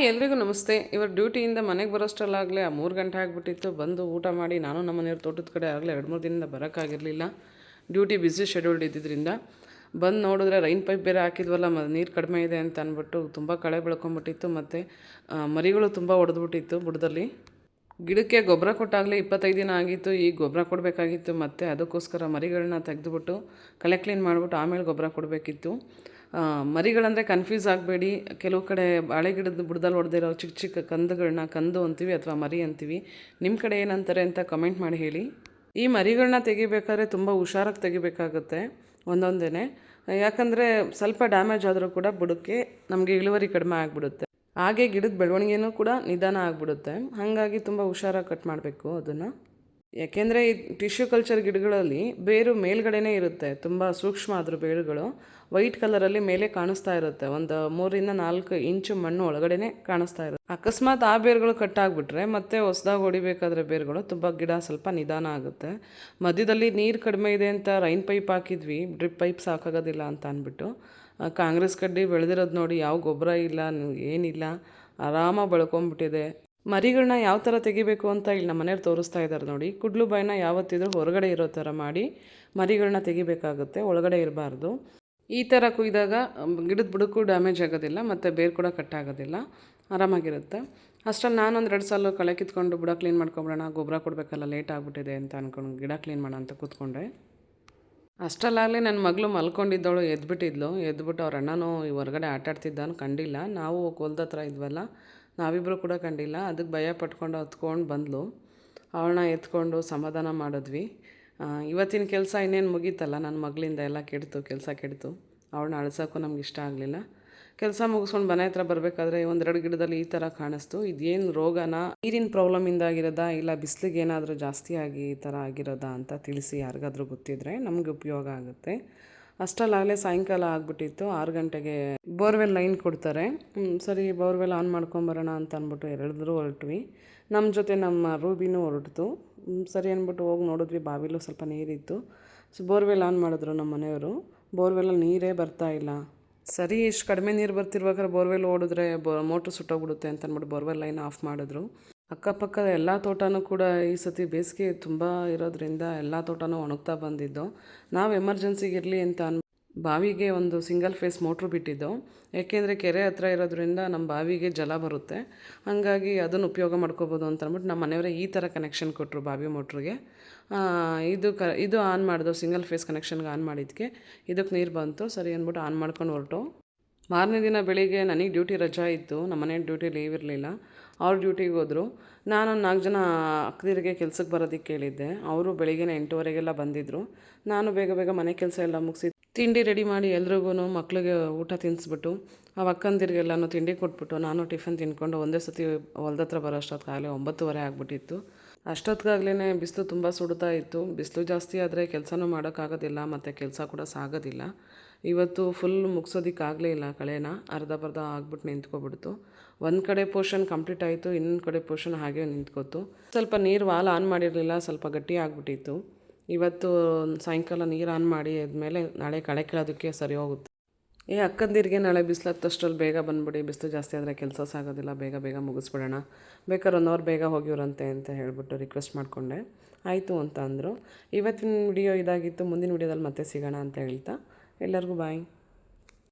ಎಲ್ರಿಗೂ ನಮಸ್ತೆ. ಇವತ್ತು ಡ್ಯೂಟಿಯಿಂದ ಮನೆಗೆ ಬರೋಷ್ಟರಲ್ಲಾಗಲೇ 3 ಗಂಟೆ ಆಗಿಬಿಟ್ಟಿತ್ತು. ಬಂದು ಊಟ ಮಾಡಿ ನಾನು ನಮ್ಮ ಮನೆಯವ್ರ ತೋಟದ ಕಡೆ ಆಗಲೇ 2-3 ದಿನದಿಂದ ಬರೋಕ್ಕಾಗಿರಲಿಲ್ಲ. ಡ್ಯೂಟಿ ಬ್ಯುಸಿ ಶೆಡ್ಯೂಲ್ಡ್ ಇದ್ದಿದ್ದರಿಂದ ಬಂದು ನೋಡಿದ್ರೆ ರೈನ್ ಪೈಪ್ ಬೇರೆ ಹಾಕಿದ್ವಲ್ಲ, ನೀರು ಕಡಿಮೆ ಇದೆ ಅಂತ ಅಂದ್ಬಿಟ್ಟು ತುಂಬ ಕಳೆ ಬೆಳ್ಕೊಂಬಿಟ್ಟಿತ್ತು. ಮತ್ತು ಮರಿಗಳು ತುಂಬ ಹೊಡೆದ್ಬಿಟ್ಟಿತ್ತು ಬುಡದಲ್ಲಿ. ಗಿಡಕ್ಕೆ ಗೊಬ್ಬರ ಕೊಟ್ಟಾಗಲೇ 25 ದಿನ ಆಗಿತ್ತು. ಈಗ ಗೊಬ್ಬರ ಕೊಡಬೇಕಾಗಿತ್ತು. ಮತ್ತು ಅದಕ್ಕೋಸ್ಕರ ಮರಿಗಳನ್ನ ತೆಗೆದುಬಿಟ್ಟು ಕಳೆ ಕ್ಲೀನ್ ಮಾಡಿಬಿಟ್ಟು ಆಮೇಲೆ ಗೊಬ್ಬರ ಕೊಡಬೇಕಿತ್ತು. ಮರಿಗಳಂದರೆ ಕನ್ಫ್ಯೂಸ್ ಆಗಬೇಡಿ. ಕೆಲವು ಕಡೆ ಬಾಳೆ ಗಿಡದ ಬುಡದಲ್ಲಿ ಹೊಡೆದಿರೋ ಚಿಕ್ಕ ಚಿಕ್ಕ ಕಂದುಗಳನ್ನ ಕಂದು ಅಂತೀವಿ ಅಥವಾ ಮರಿ ಅಂತೀವಿ. ನಿಮ್ಮ ಕಡೆ ಏನಂತಾರೆ ಅಂತ ಕಮೆಂಟ್ ಮಾಡಿ ಹೇಳಿ. ಈ ಮರಿಗಳನ್ನ ತೆಗಿಬೇಕಾದ್ರೆ ತುಂಬ ಹುಷಾರಾಗಿ ತೆಗಿಬೇಕಾಗುತ್ತೆ ಒಂದೊಂದೇ. ಯಾಕಂದರೆ ಸ್ವಲ್ಪ ಡ್ಯಾಮೇಜ್ ಆದರೂ ಕೂಡ ಬುಡಕ್ಕೆ ನಮಗೆ ಇಳುವರಿ ಕಡಿಮೆ ಆಗಿಬಿಡುತ್ತೆ. ಹಾಗೆ ಗಿಡದ ಬೆಳವಣಿಗೆನೂ ಕೂಡ ನಿಧಾನ ಆಗಿಬಿಡುತ್ತೆ. ಹಾಗಾಗಿ ತುಂಬ ಹುಷಾರಾಗಿ ಕಟ್ ಮಾಡಬೇಕು ಅದನ್ನು. ಯಾಕೆಂದರೆ ಈ ಟಿಶ್ಯೂ ಕಲ್ಚರ್ ಗಿಡಗಳಲ್ಲಿ ಬೇರು ಮೇಲ್ಗಡೆನೇ ಇರುತ್ತೆ. ತುಂಬ ಸೂಕ್ಷ್ಮ ಆದರೂ ಬೇರುಗಳು ವೈಟ್ ಕಲರಲ್ಲಿ ಮೇಲೆ ಕಾಣಿಸ್ತಾ ಇರುತ್ತೆ. ಒಂದು 3-4 ಇಂಚು ಮಣ್ಣು ಒಳಗಡೆನೇ ಕಾಣಿಸ್ತಾ ಇರುತ್ತೆ. ಅಕಸ್ಮಾತ್ ಆ ಬೇರುಗಳು ಕಟ್ಟಾಗ್ಬಿಟ್ರೆ ಮತ್ತೆ ಹೊಸದಾಗಿ ಹೊಡಿಬೇಕಾದ್ರೆ ಬೇರುಗಳು ತುಂಬ ಗಿಡ ಸ್ವಲ್ಪ ನಿಧಾನ ಆಗುತ್ತೆ. ಮಧ್ಯದಲ್ಲಿ ನೀರು ಕಡಿಮೆ ಇದೆ ಅಂತ ರೈನ್ ಪೈಪ್ ಹಾಕಿದ್ವಿ, ಡ್ರಿಪ್ ಪೈಪ್ ಸಾಕಾಗೋದಿಲ್ಲ ಅಂತ ಅಂದ್ಬಿಟ್ಟು. ಕಾಂಗ್ರೆಸ್ ಕಡ್ಡಿ ಬೆಳೆದಿರೋದು ನೋಡಿ, ಯಾವ ಗೊಬ್ಬರ ಇಲ್ಲ ಏನಿಲ್ಲ, ಆರಾಮಾಗಿ ಬೆಳ್ಕೊಂಬಿಟ್ಟಿದೆ. ಮರಿಗಳನ್ನ ಯಾವ ಥರ ತೆಗಿಬೇಕು ಅಂತ ಇಲ್ಲಿ ನಮ್ಮ ಮನೆಯವ್ರು ತೋರಿಸ್ತಾ ಇದ್ದಾರೆ ನೋಡಿ. ಕುಡ್ಲು ಬಾಯಿನ ಯಾವತ್ತಿದ್ರೂ ಹೊರಗಡೆ ಇರೋ ಥರ ಮಾಡಿ ಮರಿಗಳನ್ನ ತೆಗಿಬೇಕಾಗುತ್ತೆ, ಒಳಗಡೆ ಇರಬಾರ್ದು. ಈ ಥರ ಕುಯ್ದಾಗ ಗಿಡದ ಬುಡಕ್ಕೂ ಡ್ಯಾಮೇಜ್ ಆಗೋದಿಲ್ಲ ಮತ್ತು ಬೇರು ಕೂಡ ಕಟ್ಟಾಗೋದಿಲ್ಲ, ಆರಾಮಾಗಿರುತ್ತೆ. ಅಷ್ಟರಲ್ಲಿ ನಾನೊಂದು 2 ಸಲ ಕಳೆ ಕಿತ್ಕೊಂಡು ಬುಡ ಕ್ಲೀನ್ ಮಾಡ್ಕೊಬಿಡೋಣ, ಗೊಬ್ಬರ ಕೊಡಬೇಕಲ್ಲ, ಲೇಟ್ ಆಗಿಬಿಟ್ಟಿದೆ ಅಂತ ಅಂದ್ಕೊಂಡು ಗಿಡ ಕ್ಲೀನ್ ಮಾಡೋಣ ಅಂತ ಕೂತ್ಕೊಂಡೆ. ಅಷ್ಟರಲ್ಲಾಗಲೇ ನನ್ನ ಮಗಳು ಮಲ್ಕೊಂಡಿದ್ದವಳು ಎದ್ಬಿಟ್ಟಿದ್ಲು. ಎದ್ಬಿಟ್ಟು ಅವ್ರ ಅಣ್ಣನೂ ಹೊರಗಡೆ ಆಟಾಡ್ತಿದ್ದಾನು, ಕಂಡಿಲ್ಲ. ನಾವು ಹೊಲ್ದ ಹತ್ರ ಇದ್ವಲ್ಲ, ನಾವಿಬ್ಬರು ಕೂಡ ಕಂಡಿಲ್ಲ. ಅದಕ್ಕೆ ಭಯ ಪಟ್ಕೊಂಡು ಹೊತ್ಕೊಂಡು ಬಂದಳು. ಅವಳನ್ನ ಎತ್ಕೊಂಡು ಸಮಾಧಾನ ಮಾಡಿದ್ವಿ. ಇವತ್ತಿನ ಕೆಲಸ ಇನ್ನೇನು ಮುಗೀತಲ್ಲ, ನನ್ನ ಮಗಳಿಂದ ಎಲ್ಲ ಕೆಲಸ ಕೆಡ್ತು. ಅವಳನ್ನ ಅಳ್ಸೋಕ್ಕೂ ನಮ್ಗೆ ಇಷ್ಟ ಆಗಲಿಲ್ಲ. ಕೆಲಸ ಮುಗಿಸ್ಕೊಂಡು ಮನೆ ಹತ್ರ ಬರಬೇಕಾದ್ರೆ 1-2 ಗಿಡದಲ್ಲಿ ಈ ಥರ ಕಾಣಿಸ್ತು. ಇದೇನು ರೋಗನ, ನೀರಿನ ಪ್ರಾಬ್ಲಮಿಂದ ಆಗಿರೋದಾ ಇಲ್ಲ ಬಿಸಿಲಿಗೆ ಏನಾದರೂ ಜಾಸ್ತಿ ಆಗಿ ಈ ಥರ ಆಗಿರೋದಾ ಅಂತ ತಿಳಿಸಿ ಯಾರಿಗಾದ್ರೂ ಗೊತ್ತಿದ್ರೆ ನಮಗೆ ಉಪಯೋಗ ಆಗುತ್ತೆ. ಅಷ್ಟರಲ್ಲಾಗಲೇ ಸಾಯಂಕಾಲ ಆಗಿಬಿಟ್ಟಿತ್ತು. 6 ಗಂಟೆಗೆ ಬೋರ್ವೆಲ್ ಲೈನ್ ಕೊಡ್ತಾರೆ. ಸರಿ ಬೋರ್ವೆಲ್ ಆನ್ ಮಾಡ್ಕೊಂಬರೋಣ ಅಂತ ಅಂದ್ಬಿಟ್ಟು ಎಲ್ಲರೂ ಹೊರಟ್ವಿ. ನಮ್ಮ ಜೊತೆ ನಮ್ಮ ರೂಬಿನೂ ಹೊರಟಿತು. ಸರಿ ಅಂದ್ಬಿಟ್ಟು ಹೋಗಿ ನೋಡಿದ್ವಿ, ಬಾವಿಲೂ ಸ್ವಲ್ಪ ನೀರಿತ್ತು. ಬೋರ್ವೆಲ್ ಆನ್ ಮಾಡಿದ್ರು ನಮ್ಮ ಮನೆಯವರು. ಬೋರ್ವೆಲ್ಲಲ್ಲಿ ನೀರೇ ಬರ್ತಾಯಿಲ್ಲ. ಸರಿ ಇಷ್ಟು ಕಡಿಮೆ ನೀರು ಬರ್ತಿರ್ಬೇಕಾದ್ರೆ ಬೋರ್ವೆಲ್ ಓಡಿದ್ರೆ ಮೋಟ್ರ್ ಸುಟ್ಟೋಗ್ಬಿಡುತ್ತೆ ಅಂತ ಅಂದ್ಬಿಟ್ಟು ಬೋರ್ವೆಲ್ ಲೈನ್ ಆಫ್ ಮಾಡಿದ್ರು. ಅಕ್ಕಪಕ್ಕದ ಎಲ್ಲ ತೋಟನೂ ಕೂಡ ಈ ಸತಿ ಬೇಸಿಗೆ ತುಂಬ ಇರೋದ್ರಿಂದ ಎಲ್ಲ ತೋಟನೂ ಒಣಗ್ತಾ ಬಂದಿದ್ದು. ನಾವು ಎಮರ್ಜೆನ್ಸಿಗೆ ಇರಲಿ ಅಂತ ಬಾವಿಗೆ ಒಂದು ಸಿಂಗಲ್ ಫೇಸ್ ಮೋಟ್ರು ಬಿಟ್ಟಿದ್ದು. ಏಕೆಂದರೆ ಕೆರೆ ಹತ್ರ ಇರೋದ್ರಿಂದ ನಮ್ಮ ಬಾವಿಗೆ ಜಲ ಬರುತ್ತೆ. ಹಾಗಾಗಿ ಅದನ್ನು ಉಪಯೋಗ ಮಾಡ್ಕೋಬೋದು ಅಂತ ಅಂದ್ಬಿಟ್ಟು ನಮ್ಮ ಮನೆಯವರೇ ಈ ಥರ ಕನೆಕ್ಷನ್ ಕೊಟ್ಟರು ಬಾವಿ ಮೋಟ್ರಿಗೆ. ಇದು ಆನ್ ಮಾಡಿದ್ರು, ಸಿಂಗಲ್ ಫೇಸ್ ಕನೆಕ್ಷನ್ಗೆ ಆನ್ ಮಾಡಿದ್ದಕ್ಕೆ ಇದಕ್ಕೆ ನೀರು ಬಂತು. ಸರಿ ಅಂದ್ಬಿಟ್ಟು ಆನ್ ಮಾಡ್ಕೊಂಡು ಹೊರಟು. ಮಾರನೇ ದಿನ ಬೆಳಿಗ್ಗೆ ನನಗೆ ಡ್ಯೂಟಿ ರಜಾ ಇತ್ತು, ನಮ್ಮ ಮನೆ ಡ್ಯೂಟಿ ಲೀವ್ ಇರಲಿಲ್ಲ. ಅವ್ರು ಡ್ಯೂಟಿಗೆ ಹೋದರು. ನಾನೊಂದು 4 ಜನ ಅಕ್ಕದಿರಿಗೆ ಕೆಲ್ಸಕ್ಕೆ ಬರೋದಕ್ಕೆ ಕೇಳಿದ್ದೆ. ಅವರು ಬೆಳಿಗ್ಗೆ 8:30 ಬಂದಿದ್ದರು. ನಾನು ಬೇಗ ಬೇಗ ಮನೆ ಕೆಲಸ ಎಲ್ಲ ಮುಗಿಸಿ ತಿಂಡಿ ರೆಡಿ ಮಾಡಿ ಎಲ್ರಿಗೂ ಮಕ್ಳಿಗೆ ಊಟ ತಿನ್ನಿಸ್ಬಿಟ್ಟು ಆ ಅಕ್ಕಂದಿರಿಗೆಲ್ಲನೂ ತಿಂಡಿ ಕೊಟ್ಬಿಟ್ಟು ನಾನು ಟಿಫನ್ ತಿನ್ಕೊಂಡು ಒಂದೇ ಸತಿ ಹೊಲ್ದ ಹತ್ರ ಬರೋ ಅಷ್ಟೊತ್ತಿಗಾಗಲೇ 9:30 ಆಗಿಬಿಟ್ಟಿತ್ತು. ಅಷ್ಟೊತ್ತಿಗಾಗಲೇ ಬಿಸಿಲು ತುಂಬ ಸುಡ್ತಾ ಇತ್ತು. ಬಿಸಿಲು ಜಾಸ್ತಿ ಆದರೆ ಕೆಲಸನೂ ಮಾಡೋಕ್ಕಾಗೋದಿಲ್ಲ ಮತ್ತು ಕೆಲಸ ಕೂಡ ಸಾಗೋದಿಲ್ಲ. ಇವತ್ತು ಫುಲ್ ಮುಗಿಸೋದಕ್ಕಾಗಲೇ ಇಲ್ಲ. ಕಳೆನ ಅರ್ಧ ಆಗ್ಬಿಟ್ಟು ನಿಂತ್ಕೊಬಿಡ್ತು. ಒಂದು ಕಡೆ ಪೋರ್ಷನ್ ಕಂಪ್ಲೀಟ್ ಆಯಿತು, ಇನ್ನೊಂದು ಕಡೆ ಪೋರ್ಷನ್ ಹಾಗೆ ನಿಂತ್ಕೋತು. ಸ್ವಲ್ಪ ನೀರು ವಾಲ್ ಆನ್ ಮಾಡಿರಲಿಲ್ಲ, ಸ್ವಲ್ಪ ಗಟ್ಟಿ ಆಗಿಬಿಟ್ಟಿತ್ತು. ಇವತ್ತು ಸಾಯಂಕಾಲ ನೀರು ಆನ್ ಮಾಡಿ ಆದಮೇಲೆ ನಾಳೆ ಕಳೆ ಕೀಳೋದಕ್ಕೆ ಸರಿ ಹೋಗುತ್ತೆ. ಅಕ್ಕಂದಿರಿಗೆ ನಾಳೆ ಬಿಸಿಲು ಹತ್ತಷ್ಟರಲ್ಲಿ ಬೇಗ ಬಂದುಬಿಡಿ, ಬಿಸಿಲು ಜಾಸ್ತಿ ಆದರೆ ಕೆಲಸ ಸಾಗೋದಿಲ್ಲ, ಬೇಗ ಮುಗಿಸ್ಬಿಡೋಣ, ಬೇಕಾದ್ರೆ 1 ಅವರ್ ಬೇಗ ಹೋಗಿವ್ರಂತೆ ಅಂತ ಹೇಳಿಬಿಟ್ಟು ರಿಕ್ವೆಸ್ಟ್ ಮಾಡಿಕೊಂಡೆ. ಆಯಿತು ಅಂತ ಅಂದರು. ಇವತ್ತಿನ ವಿಡಿಯೋ ಇದಾಗಿತ್ತು. ಮುಂದಿನ ವಿಡಿಯೋದಲ್ಲಿ ಮತ್ತೆ ಸಿಗೋಣ ಅಂತ ಹೇಳ್ತಾ ಎಲ್ಲರಿಗೂ ಬಾಯ್.